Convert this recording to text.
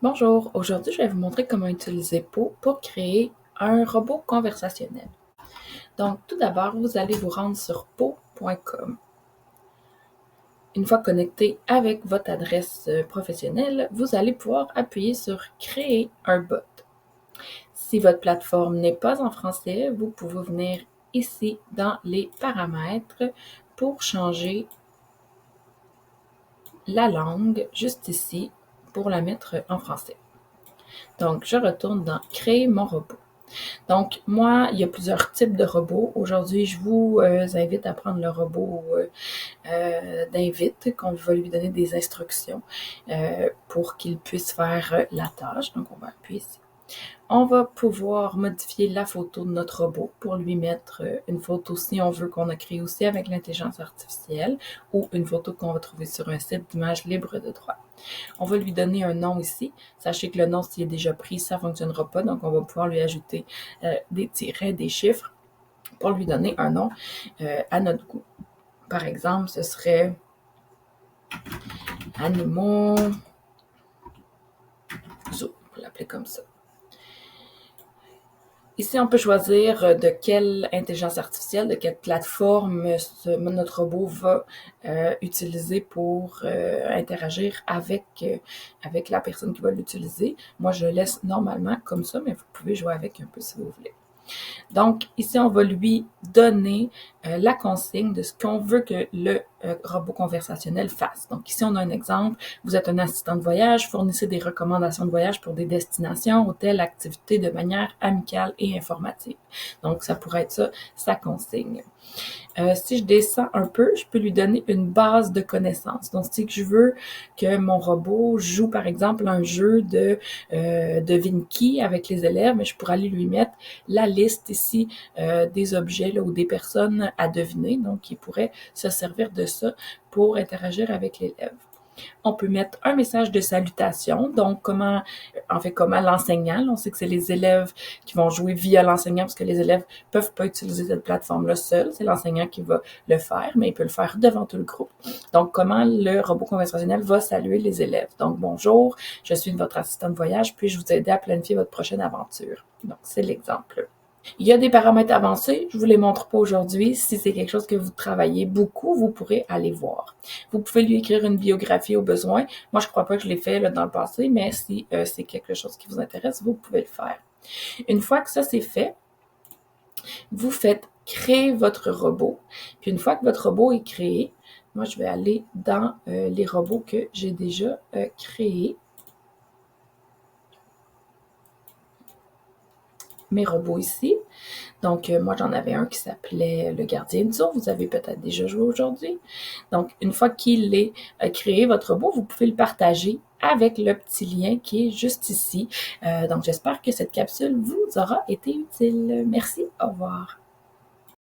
Bonjour, aujourd'hui je vais vous montrer comment utiliser Po pour créer un robot conversationnel. Donc tout d'abord, vous allez vous rendre sur po.com. Une fois connecté avec votre adresse professionnelle, vous allez pouvoir appuyer sur Créer un bot. Si votre plateforme n'est pas en français, vous pouvez venir ici dans les paramètres pour changer la langue, juste ici, pour la mettre en français. Donc, je retourne dans Créer mon robot. Donc, moi, il y a plusieurs types de robots. Aujourd'hui, je vous invite à prendre le robot d'invite, qu'on va lui donner des instructions pour qu'il puisse faire la tâche. Donc, on va appuyer ici. On va pouvoir modifier la photo de notre robot pour lui mettre une photo si on veut qu'on a créé aussi avec l'intelligence artificielle ou une photo qu'on va trouver sur un site d'images libres de droit. On va lui donner un nom ici. Sachez que le nom, s'il est déjà pris, ça ne fonctionnera pas. Donc, on va pouvoir lui ajouter des tirets, des chiffres pour lui donner un nom à notre goût. Par exemple, ce serait Animaux Zoo. On va l'appeler comme ça. Ici, on peut choisir de quelle intelligence artificielle, de quelle plateforme notre robot va utiliser pour interagir avec la personne qui va l'utiliser. Moi, je laisse normalement comme ça, mais vous pouvez jouer avec un peu si vous voulez. Donc, ici, on va lui donner la consigne de ce qu'on veut que le robot conversationnel fasse. Donc, ici, on a un exemple. Vous êtes un assistant de voyage, fournissez des recommandations de voyage pour des destinations, hôtels, activités de manière amicale et informative. Donc, ça pourrait être ça, sa consigne. Si je descends un peu, je peux lui donner une base de connaissances. Donc, si je veux que mon robot joue, par exemple, un jeu de devine qui avec les élèves, mais je pourrais aller lui mettre la liste ici des objets là, ou des personnes à deviner. Donc, il pourrait se servir de ça pour interagir avec l'élève. On peut mettre un message de salutation, donc comment l'enseignant, on sait que c'est les élèves qui vont jouer via l'enseignant parce que les élèves peuvent pas utiliser cette plateforme-là seuls, c'est l'enseignant qui va le faire, mais il peut le faire devant tout le groupe. Donc, comment le robot conversationnel va saluer les élèves. Donc, bonjour, je suis votre assistant de voyage, puis-je vous aider à planifier votre prochaine aventure. Donc, c'est l'exemple. Il y a des paramètres avancés, je ne vous les montre pas aujourd'hui. Si c'est quelque chose que vous travaillez beaucoup, vous pourrez aller voir. Vous pouvez lui écrire une biographie au besoin. Moi, je ne crois pas que je l'ai fait là, dans le passé, mais si c'est quelque chose qui vous intéresse, vous pouvez le faire. Une fois que ça c'est fait, vous faites créer votre robot. Puis une fois que votre robot est créé, moi, je vais aller dans les robots que j'ai déjà créés. Mes robots ici. Donc, moi, j'en avais un qui s'appelait le gardien du zoo. Vous avez peut-être déjà joué aujourd'hui. Donc, une fois qu'il est créé, votre robot, vous pouvez le partager avec le petit lien qui est juste ici. Donc, j'espère que cette capsule vous aura été utile. Merci. Au revoir.